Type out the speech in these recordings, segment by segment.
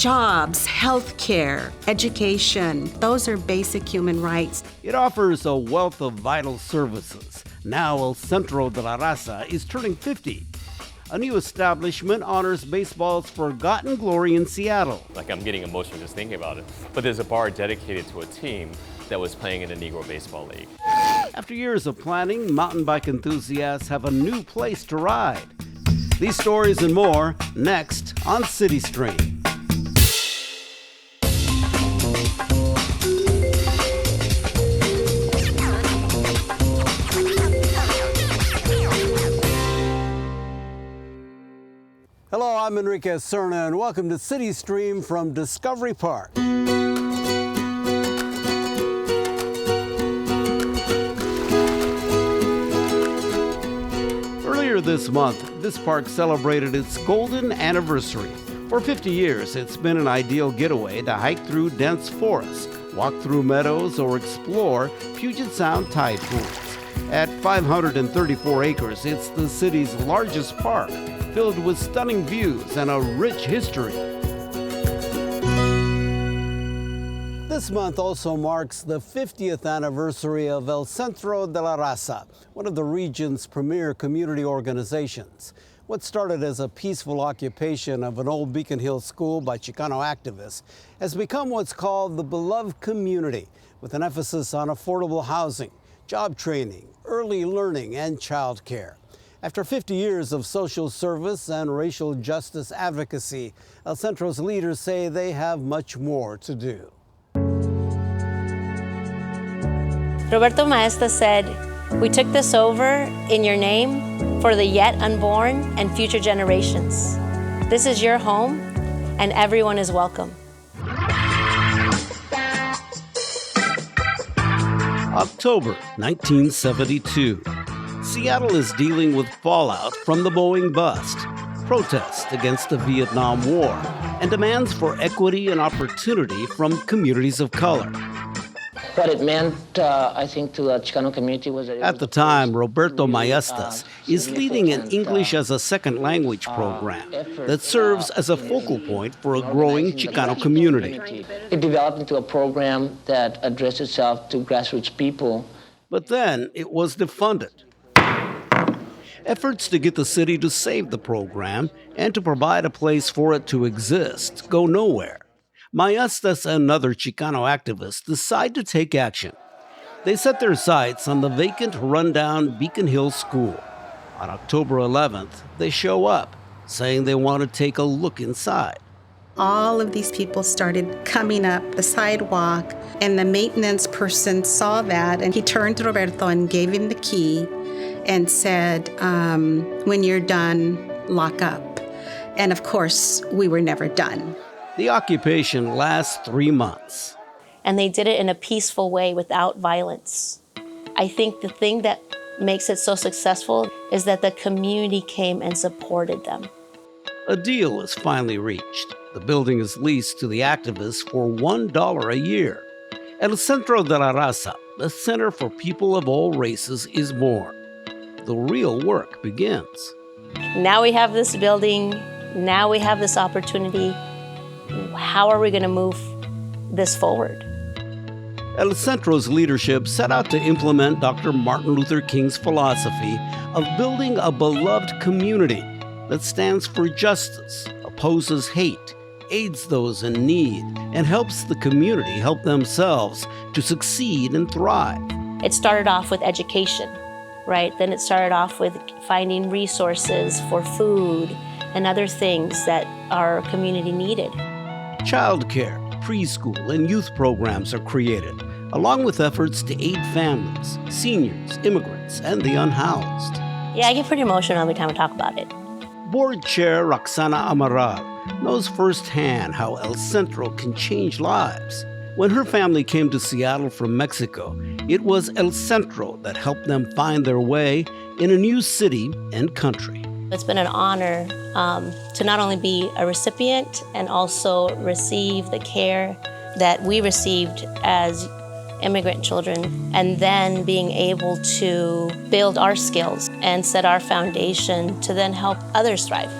Jobs, healthcare, education, those are basic human rights. It offers a wealth of vital services. Now El Centro de la Raza is turning 50. A new establishment honors baseball's forgotten glory in Seattle. Like, I'm getting emotional just thinking about it. But there's a bar dedicated to a team that was playing in the Negro Baseball League. After years of planning, mountain bike enthusiasts have a new place to ride. These stories and more next on CityStream. Hello, I'm Enrique Cerna, and welcome to CityStream from Discovery Park. Earlier this month, this park celebrated its golden anniversary. For 50 years, it's been an ideal getaway to hike through dense forests, walk through meadows, or explore Puget Sound tide pools. At 534 acres, it's the city's largest park, filled with stunning views and a rich history. This month also marks the 50th anniversary of El Centro de la Raza, one of the region's premier community organizations. What started as a peaceful occupation of an old Beacon Hill school by Chicano activists has become what's called the beloved community, with an emphasis on affordable housing, job training, early learning, and childcare. After 50 years of social service and racial justice advocacy, El Centro's leaders say they have much more to do. Roberto Maesta said, "We took this over in your name for the yet unborn and future generations. This is your home, and everyone is welcome." October 1972. Seattle is dealing with fallout from the Boeing bust, protests against the Vietnam War, and demands for equity and opportunity from communities of color. What it meant, I think, to the Chicano community was that at the time, Roberto Maestas is leading an English as a second language program that serves as a focal point for a growing Chicano community. It developed into a program that addressed itself to grassroots people. But then it was defunded. Efforts to get the city to save the program and to provide a place for it to exist go nowhere. Maestas and other Chicano activists decide to take action. They set their sights on the vacant, rundown Beacon Hill School. On October 11th, they show up, saying they want to take a look inside. All of these people started coming up the sidewalk, and the maintenance person saw that, and he turned to Roberto and gave him the key and said, "When you're done, lock up." And of course, we were never done. The occupation lasts 3 months. And they did it in a peaceful way without violence. I think the thing that makes it so successful is that the community came and supported them. A deal is finally reached. The building is leased to the activists for $1 a year. El Centro de la Raza, the center for people of all races, is born. The real work begins. Now we have this building. Now we have this opportunity. How are we going to move this forward? El Centro's leadership set out to implement Dr. Martin Luther King's philosophy of building a beloved community that stands for justice, opposes hate, aids those in need, and helps the community help themselves to succeed and thrive. It started off with education, right? Then it started off with finding resources for food and other things that our community needed. Childcare, preschool, and youth programs are created, along with efforts to aid families, seniors, immigrants, and the unhoused. Yeah, I get pretty emotional every time I talk about it. Board Chair Roxana Amaral knows firsthand how El Centro can change lives. When her family came to Seattle from Mexico, it was El Centro that helped them find their way in a new city and country. It's been an honor to not only be a recipient and also receive the care that we received as immigrant children, and then being able to build our skills and set our foundation to then help others thrive.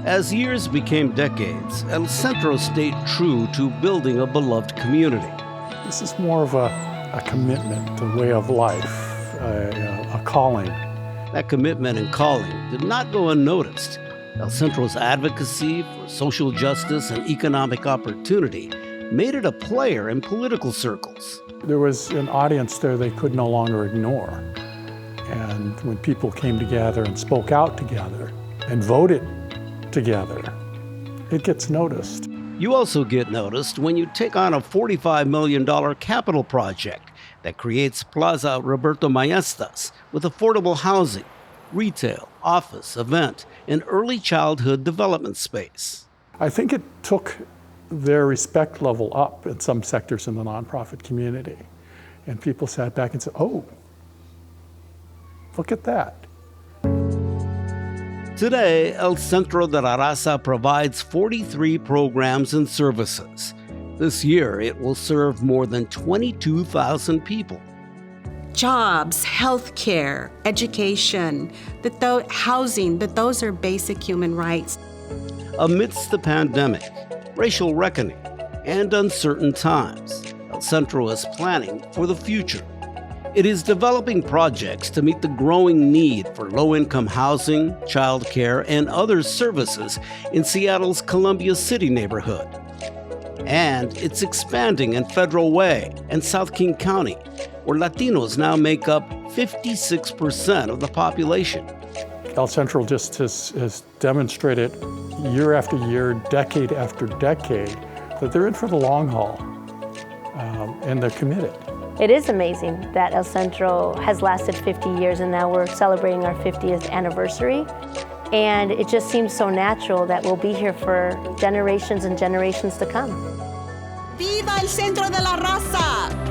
As years became decades, El Centro stayed true to building a beloved community. This is more of a commitment, a way of life, a calling. That commitment and calling did not go unnoticed. El Centro's advocacy for social justice and economic opportunity made it a player in political circles. There was an audience there they could no longer ignore. And when people came together and spoke out together and voted together, it gets noticed. You also get noticed when you take on a $45 million capital project that creates Plaza Roberto Maestas with affordable housing, retail, office, event, and early childhood development space. I think it took their respect level up in some sectors in the nonprofit community. And people sat back and said, oh, look at that. Today, El Centro de la Raza provides 43 programs and services. This year, it will serve more than 22,000 people. Jobs, healthcare, education, housing, those are basic human rights. Amidst the pandemic, racial reckoning, and uncertain times, El Centro is planning for the future. It is developing projects to meet the growing need for low-income housing, childcare, and other services in Seattle's Columbia City neighborhood. And it's expanding in Federal Way and South King County, where Latinos now make up 56% of the population. El Centro just has demonstrated year after year, decade after decade, that they're in for the long haul, and they're committed. It is amazing that El Centro has lasted 50 years and now we're celebrating our 50th anniversary. And it just seems so natural that we'll be here for generations and generations to come. ¡Viva el Centro de la Raza!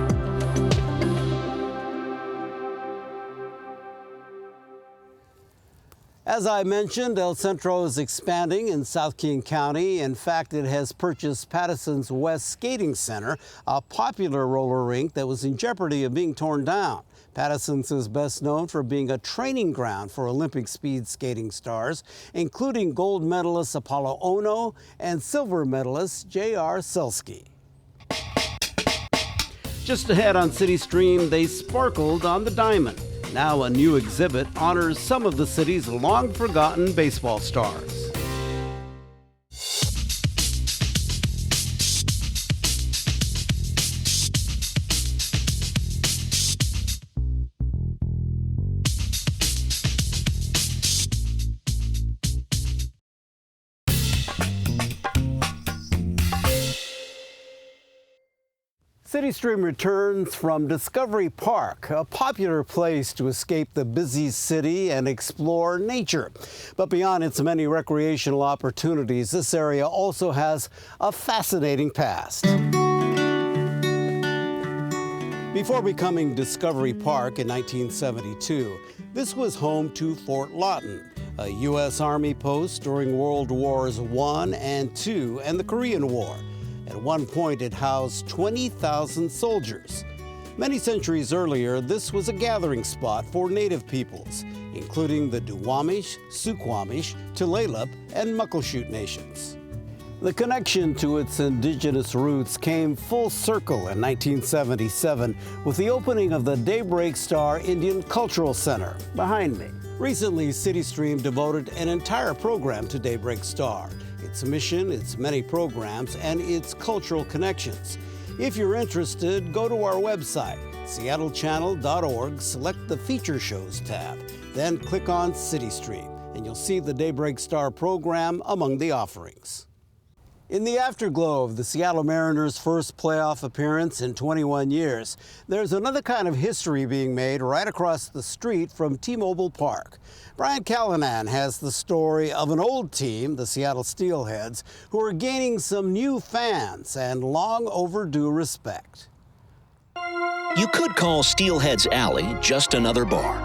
As I mentioned, El Centro is expanding in South King County. In fact, it has purchased Patterson's West Skating Center, a popular roller rink that was in jeopardy of being torn down. Patterson's is best known for being a training ground for Olympic speed skating stars, including gold medalist Apollo Ono and silver medalist J.R. Selski. Just ahead on CityStream, they sparkled on the diamond. Now a new exhibit honors some of the city's long-forgotten baseball stars. CityStream returns from Discovery Park, a popular place to escape the busy city and explore nature. But beyond its many recreational opportunities, this area also has a fascinating past. Before becoming Discovery Park in 1972, this was home to Fort Lawton, a U.S. Army post during World Wars I and II and the Korean War. At one point, it housed 20,000 soldiers. Many centuries earlier, this was a gathering spot for native peoples, including the Duwamish, Suquamish, Tulalip, and Muckleshoot nations. The connection to its indigenous roots came full circle in 1977 with the opening of the Daybreak Star Indian Cultural Center behind me. Recently, CityStream devoted an entire program to Daybreak Star, its mission, its many programs, and its cultural connections. If you're interested, go to our website, seattle.gov, select the Feature Shows tab, then click on CityStream, and you'll see the Daybreak Star program among the offerings. In the afterglow of the Seattle Mariners' first playoff appearance in 21 years, there's another kind of history being made right across the street from T-Mobile Park. Brian Callanan has the story of an old team, the Seattle Steelheads, who are gaining some new fans and long overdue respect. You could call Steelheads Alley just another bar,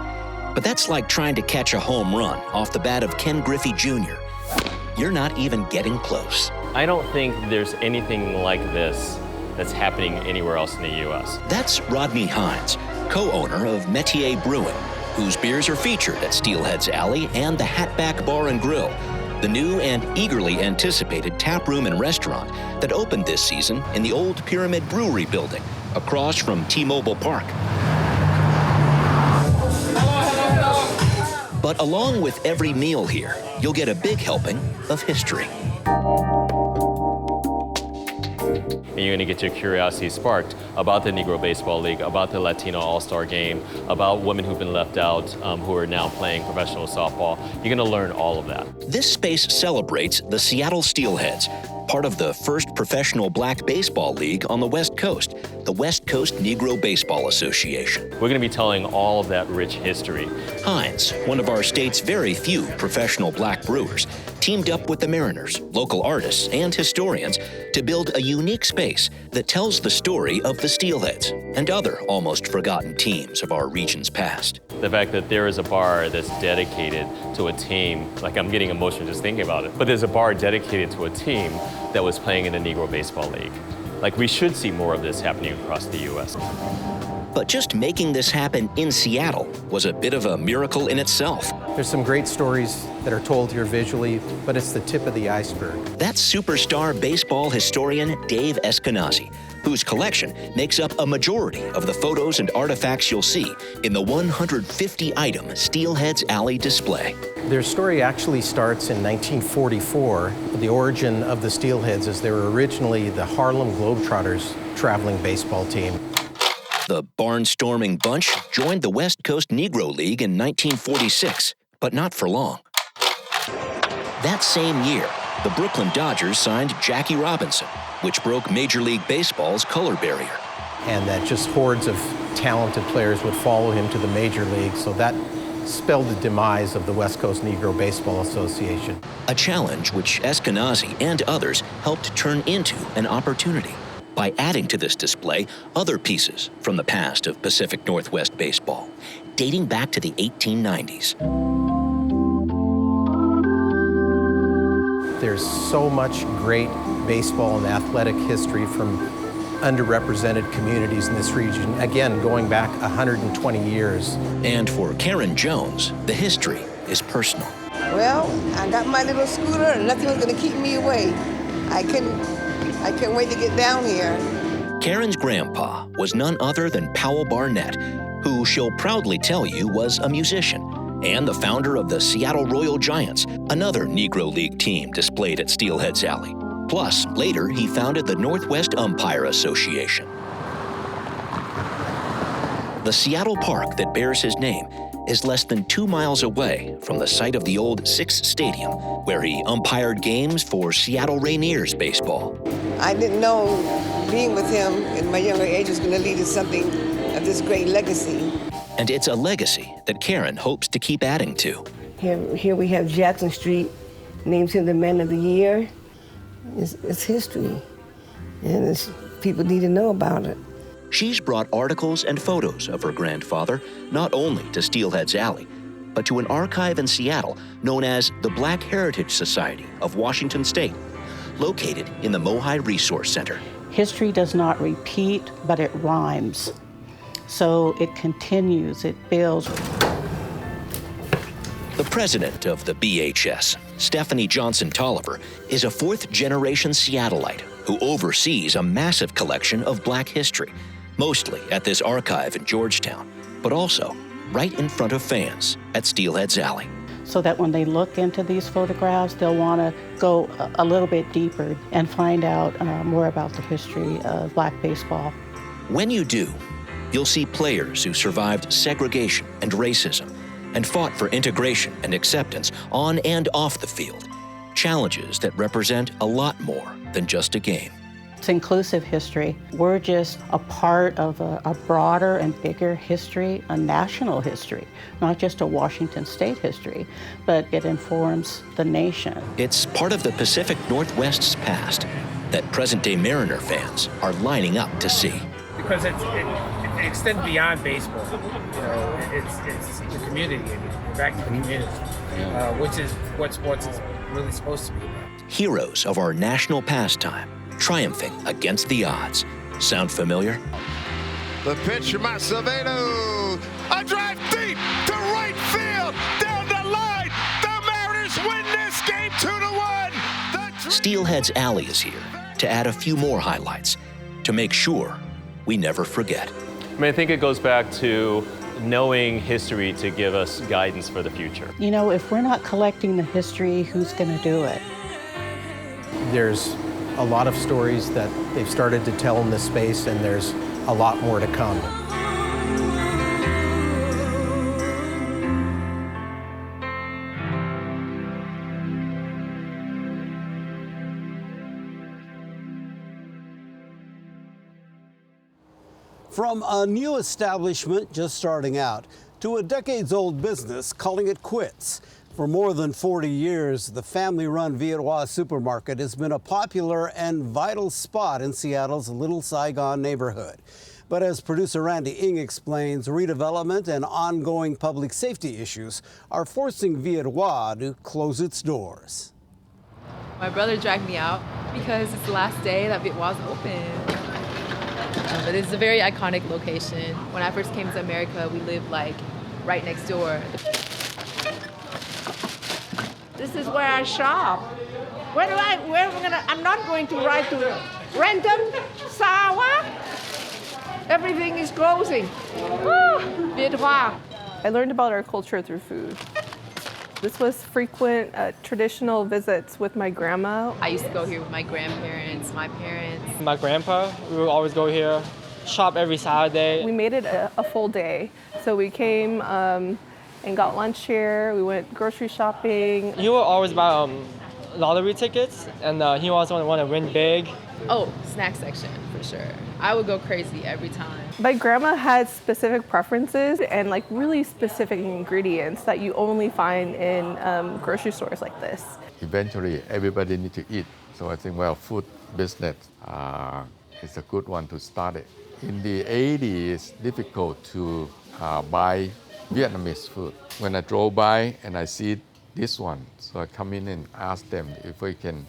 but that's like trying to catch a home run off the bat of Ken Griffey Jr. You're not even getting close. I don't think there's anything like this that's happening anywhere else in the U.S. That's Rodney Hines, co-owner of Metier Brewing, whose beers are featured at Steelheads Alley and the Hatback Bar and Grill, the new and eagerly anticipated tap room and restaurant that opened this season in the old Pyramid Brewery building across from T-Mobile Park. But along with every meal here, you'll get a big helping of history. And you're going to get your curiosity sparked about the Negro Baseball League, about the Latino All-Star Game, about women who've been left out who are now playing professional softball. You're going to learn all of that. This space celebrates the Seattle Steelheads, part of the first professional black baseball league on the West Coast, the West Coast Negro Baseball Association. We're going to be telling all of that rich history. Heinz, one of our state's very few professional black brewers, teamed up with the Mariners, local artists, and historians to build a unique space that tells the story of the Steelheads and other almost forgotten teams of our region's past. The fact that there is a bar that's dedicated to a team, like I'm getting emotional just thinking about it, but there's a bar dedicated to a team that was playing in the Negro Baseball League. Like, we should see more of this happening across the U.S. But just making this happen in Seattle was a bit of a miracle in itself. There's some great stories that are told here visually, but it's the tip of the iceberg. That's superstar baseball historian Dave Eskenazi, whose collection makes up a majority of the photos and artifacts you'll see in the 150-item Steelheads Alley display. Their story actually starts in 1944. The origin of the Steelheads is they were originally the Harlem Globetrotters traveling baseball team. The barnstorming bunch joined the West Coast Negro League in 1946, but not for long. That same year, the Brooklyn Dodgers signed Jackie Robinson, which broke Major League Baseball's color barrier. And that just hordes of talented players would follow him to the major league, so that spelled the demise of the West Coast Negro Baseball Association. A challenge which Eskenazi and others helped turn into an opportunity by adding to this display other pieces from the past of Pacific Northwest baseball, dating back to the 1890s. There's so much great baseball and athletic history from underrepresented communities in this region, again, going back 120 years. And for Karen Jones, the history is personal. Well, I got my little scooter and nothing was gonna keep me away. I couldn't wait to get down here. Karen's grandpa was none other than Powell Barnett, who she'll proudly tell you was a musician and the founder of the Seattle Royal Giants, another Negro League team displayed at Steelheads Alley. Plus, later he founded the Northwest Umpire Association. The Seattle Park that bears his name is less than 2 miles away from the site of the old Six Stadium, where he umpired games for Seattle Rainiers baseball. I didn't know being with him in my younger age was going to lead to something of this great legacy. And it's a legacy that Karen hopes to keep adding to. Here we have Jackson Street, names him the Man of the Year. It's history, and people need to know about it. She's brought articles and photos of her grandfather not only to Steelheads Alley, but to an archive in Seattle known as the Black Heritage Society of Washington State, located in the Mohi Resource Center. History does not repeat, but it rhymes. So it continues, it builds. The president of the BHS, Stephanie Johnson Tolliver, is a fourth-generation Seattleite who oversees a massive collection of Black history, mostly at this archive in Georgetown, but also right in front of fans at Steelheads Alley. So that when they look into these photographs, they'll want to go a little bit deeper and find out more about the history of Black baseball. When you do, you'll see players who survived segregation and racism and fought for integration and acceptance on and off the field, challenges that represent a lot more than just a game. It's inclusive history. We're just a part of a broader and bigger history, a national history, not just a Washington State history, but it informs the nation. It's part of the Pacific Northwest's past that present-day Mariner fans are lining up to see. Because it extends beyond baseball. You know, it's the community, back to the community, which is what sports is really supposed to be about. Heroes of our national pastime, triumphing against the odds. Sound familiar? The pitch from Acevedo. A drive deep to right field. Down the line. The Mariners win this game 2-1. Steelheads Alley is here to add a few more highlights to make sure we never forget. I mean, I think it goes back to knowing history to give us guidance for the future. You know, if we're not collecting the history, who's going to do it? There's a lot of stories that they've started to tell in this space, and there's a lot more to come. From a new establishment just starting out to a decades-old business calling it quits. For more than 40 years, the family-run Viet Hoa supermarket has been a popular and vital spot in Seattle's Little Saigon neighborhood. But as producer Randy Ng explains, redevelopment and ongoing public safety issues are forcing Viet Hoa to close its doors. My brother dragged me out because it's the last day that Viet Hoa's open. But it's a very iconic location. When I first came to America, we lived like right next door. This is where I shop. I'm not going to ride to Renton, Sarawak. Everything is closing. Viet Hoa. I learned about our culture through food. This was frequent traditional visits with my grandma. I used to go here with my grandparents, my parents. My grandpa, we would always go here, shop every Saturday. We made it a full day. So we came and got lunch here. We went grocery shopping. He would always buy lottery tickets, and he also wanted to win big. Oh, snack section, for sure. I would go crazy every time. My grandma had specific preferences and like really specific ingredients that you only find in grocery stores like this. Eventually, everybody needs to eat. So I think, well, food business is a good one to start it. In the 80s, it's difficult to buy Vietnamese food. When I drove by and I see this one, so I come in and ask them if we can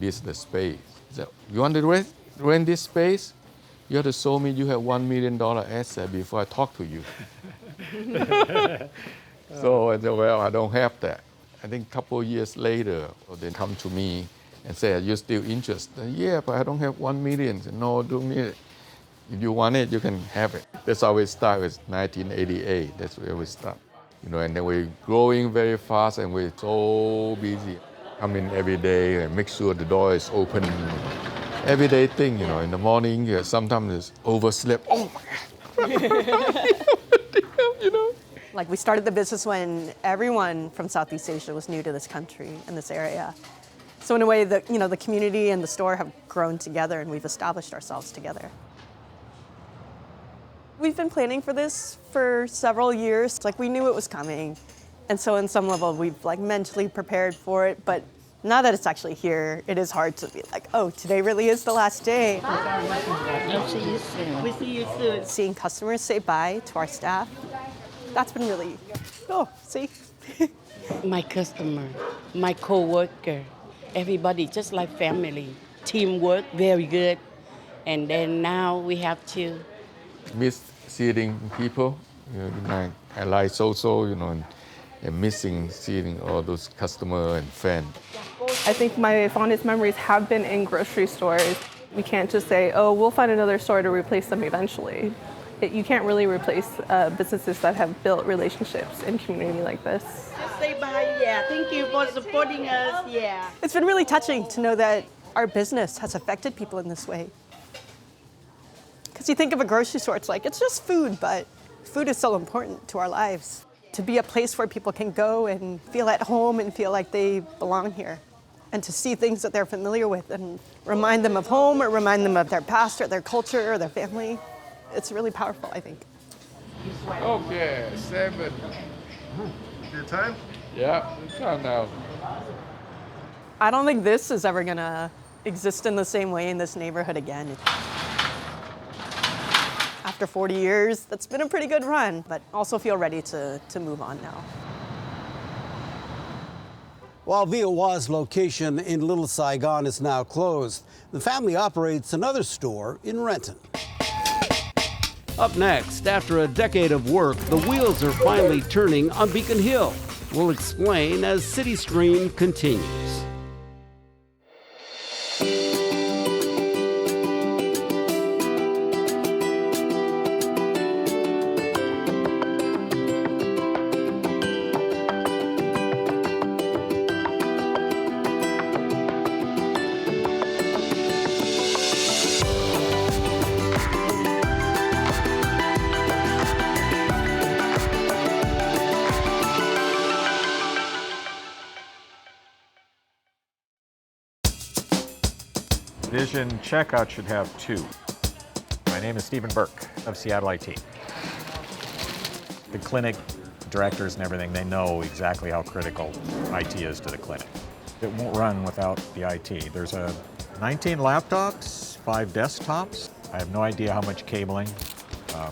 lease the space. So, you want to rent this space? You have to show me you have $1 million asset before I talk to you. So I said, well, I don't have that. I think a couple of years later, they come to me and say, are you still interested? Yeah, but I don't have 1 million. I said, no, don't need it. If you want it, you can have it. That's how we start. It's 1988. That's where we start. You know, and then we're growing very fast and we're so busy. Come in every day and make sure the door is open. Everyday thing, you know, in the morning, sometimes it's overslept. Oh my God. You know? Like we started the business when everyone from Southeast Asia was new to this country and this area. So in a way, the community and the store have grown together and we've established ourselves together. We've been planning for this for several years. Like we knew it was coming. And so on some level, we've like mentally prepared for it. But now that it's actually here, it is hard to be like, oh, today really is the last day. I'll see you soon. We see you soon. Seeing customers say bye to our staff, that's been really, see? My customer, my co-worker, everybody just like family. Teamwork, very good. And then now we have to miss seeing people. You know, I like social, you know, and missing seeing all those customers and friends. I think my fondest memories have been in grocery stores. We can't just say, oh, we'll find another store to replace them eventually. You can't really replace businesses that have built relationships in community like this. Just say bye, yeah. Thank you for supporting us, yeah. It's been really touching to know that our business has affected people in this way. Because you think of a grocery store, it's like, it's just food, but food is so important to our lives. To be a place where people can go and feel at home and feel like they belong here. And to see things that they're familiar with and remind them of home or remind them of their past or their culture or their family. It's really powerful, I think. Okay, 7. Your time? Yeah, it's time now. I don't think this is ever gonna exist in the same way in this neighborhood again. After 40 years, that's been a pretty good run, but also feel ready to move on now. While Viet Hoa's location in Little Saigon is now closed, the family operates another store in Renton. Up next, after a decade of work, the wheels are finally turning on Beacon Hill. We'll explain as CityStream continues. Vision checkout should have 2. My name is Stephen Burke of Seattle IT. The clinic directors and everything, they know exactly how critical IT is to the clinic. It won't run without the IT. There's 19 laptops, 5 desktops. I have no idea how much cabling.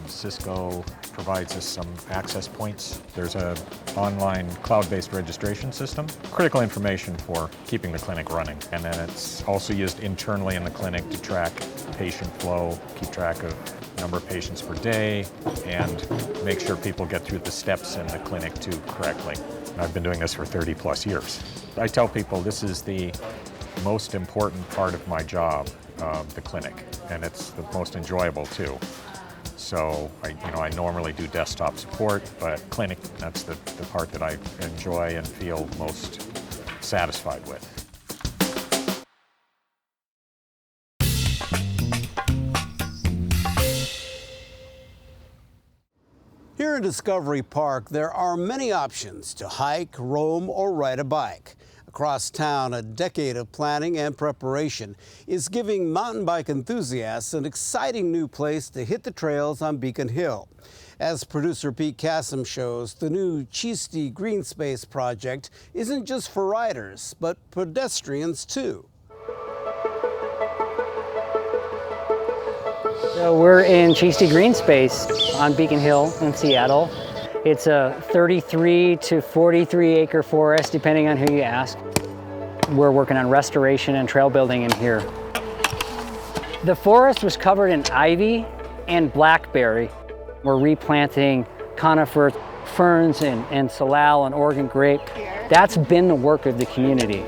Cisco provides us some access points. There's an online cloud-based registration system. Critical information for keeping the clinic running. And then it's also used internally in the clinic to track patient flow, keep track of number of patients per day, and make sure people get through the steps in the clinic too correctly. I've been doing this for 30 plus years. I tell people this is the most important part of my job, the clinic, and it's the most enjoyable too. So I normally do desktop support, but clinic, that's the part that I enjoy and feel most satisfied with. Here in Discovery Park, there are many options to hike, roam, or ride a bike. Across town, a decade of planning and preparation is giving mountain bike enthusiasts an exciting new place to hit the trails on Beacon Hill. As producer Pete Kassem shows, the new Cheasty Greenspace project isn't just for riders, but pedestrians too. So we're in Cheasty Greenspace on Beacon Hill in Seattle. It's a 33 to 43 acre forest, depending on who you ask. We're working on restoration and trail building in here. The forest was covered in ivy and blackberry. We're replanting conifer, ferns and salal and Oregon grape. That's been the work of the community.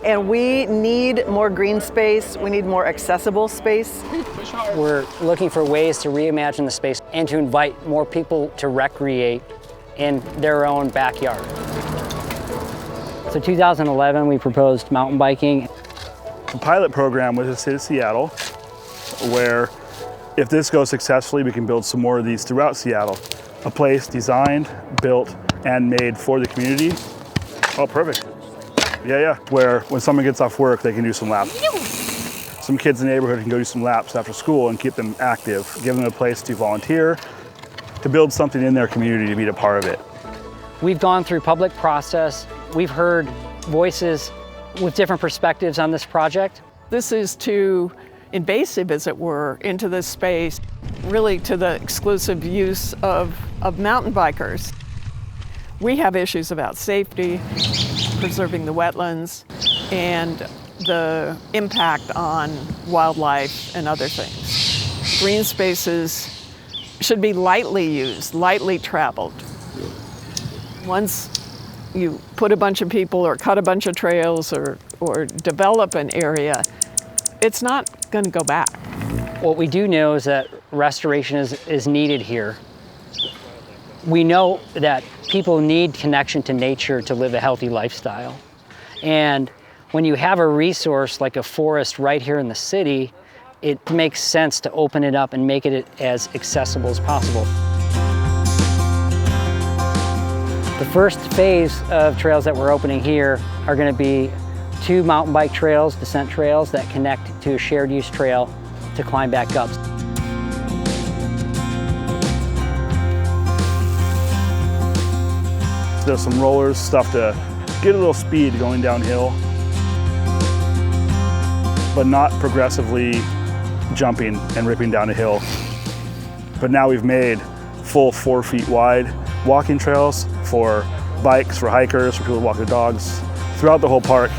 And we need more green space. We need more accessible space. We're looking for ways to reimagine the space and to invite more people to recreate in their own backyard. So 2011, we proposed mountain biking. The pilot program with the City of Seattle, where if this goes successfully, we can build some more of these throughout Seattle. A place designed, built, and made for the community. Oh, perfect. Yeah. Where when someone gets off work, they can do some laps. Some kids in the neighborhood can go do some laps after school and keep them active, give them a place to volunteer, to build something in their community to be a part of it. We've gone through public process. We've heard voices with different perspectives on this project. This is too invasive, as it were, into this space, really to the exclusive use of mountain bikers. We have issues about safety, preserving the wetlands, and the impact on wildlife and other things. Green spaces should be lightly used, lightly traveled. Once you put a bunch of people or cut a bunch of trails or develop an area, it's not going to go back. What we do know is that restoration is needed here. We know that people need connection to nature to live a healthy lifestyle. And when you have a resource like a forest right here in the city, it makes sense to open it up and make it as accessible as possible. The first phase of trails that we're opening here are going to be 2 mountain bike trails, descent trails, that connect to a shared use trail to climb back up. There's some rollers, stuff to get a little speed going downhill, but not progressively jumping and ripping down a hill. But now we've made full 4 feet wide walking trails for bikes, for hikers, for people who walk their dogs throughout the whole park,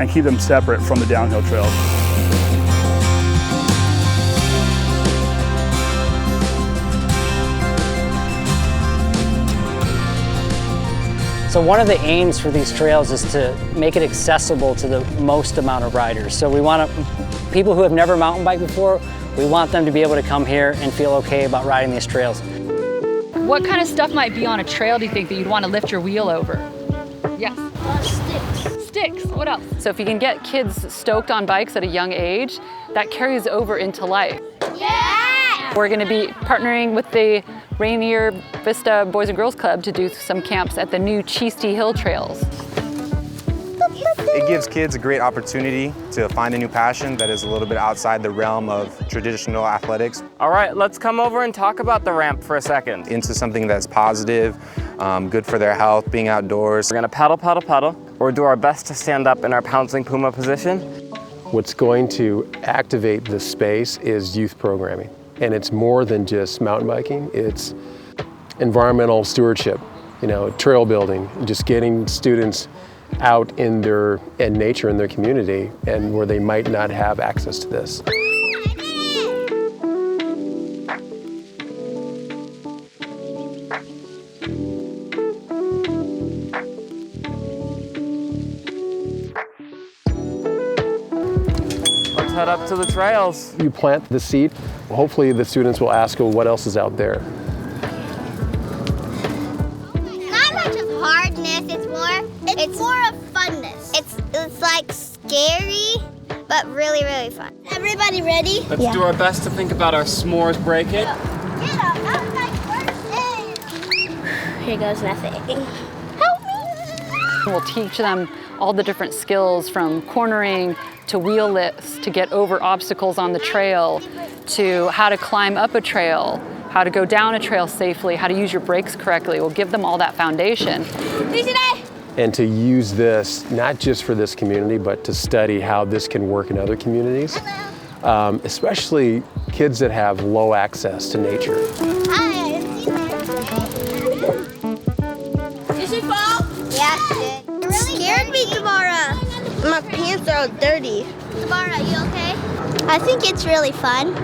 and keep them separate from the downhill trails. So one of the aims for these trails is to make it accessible to the most amount of riders. So we want people who have never mountain biked before, we want them to be able to come here and feel okay about riding these trails. What kind of stuff might be on a trail, do you think, that you'd want to lift your wheel over? Yes. Sticks. Sticks. What else? So if you can get kids stoked on bikes at a young age, that carries over into life. Yeah! We're going to be partnering with the Rainier Vista Boys and Girls Club to do some camps at the new Cheasty Hill Trails. It gives kids a great opportunity to find a new passion that is a little bit outside the realm of traditional athletics. All right, let's come over and talk about the ramp for a second. Into something that's positive, good for their health, being outdoors. We're gonna paddle, paddle, paddle, or do our best to stand up in our pouncing puma position. What's going to activate this space is youth programming. And it's more than just mountain biking, it's environmental stewardship, trail building, just getting students out in nature in their community and where they might not have access to this. Let's head up to the trails. You plant the seed, hopefully the students will ask, well, what else is out there? Not much of hardness, it's more of funness. It's like scary, but really, really fun. Everybody ready? Let's do our best to think about our s'mores break it. Here goes nothing. We'll teach them all the different skills from cornering to wheel lifts, to get over obstacles on the trail, to how to climb up a trail, how to go down a trail safely, how to use your brakes correctly. We'll give them all that foundation. And to use this, not just for this community, but to study how this can work in other communities, especially kids that have low access to nature. Did she fall? Yeah, she did. It really scared me, Tamara. My pants are all dirty. Tamara, you okay? I think it's really fun.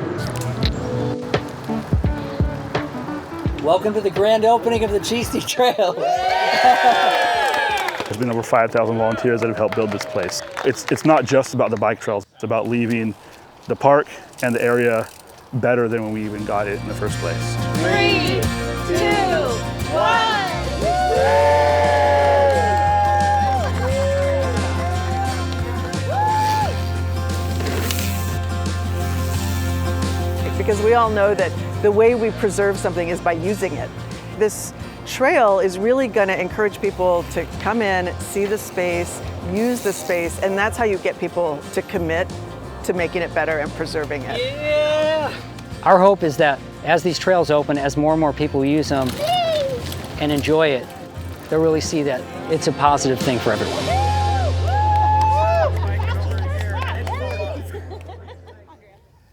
Welcome to the grand opening of the Cheasty Trail. There's been over 5,000 volunteers that have helped build this place. It's not just about the bike trails. It's about leaving the park and the area better than when we even got it in the first place. 3, 2, 1. Because we all know that the way we preserve something is by using it. This trail is really going to encourage people to come in, see the space, use the space, and that's how you get people to commit to making it better and preserving it. Yeah! Our hope is that as these trails open, as more and more people use them and enjoy it, they'll really see that it's a positive thing for everyone.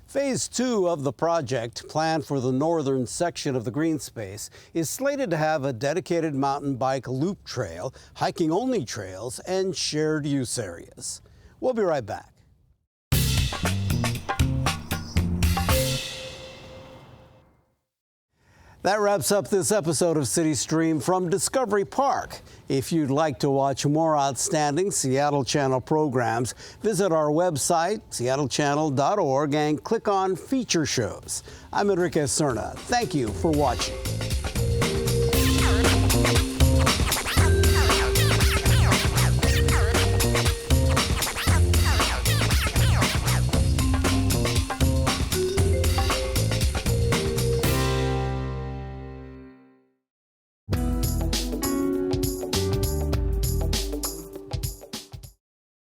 Phase 2 of the project, planned for the northern section of the Greenspace, is slated to have a dedicated mountain bike loop trail, hiking-only trails, and shared use areas. We'll be right back. That wraps up this episode of CityStream from Discovery Park. If you'd like to watch more outstanding Seattle Channel programs, visit our website, seattle.gov, and click on Feature Shows. I'm Enrique Cerna. Thank you for watching.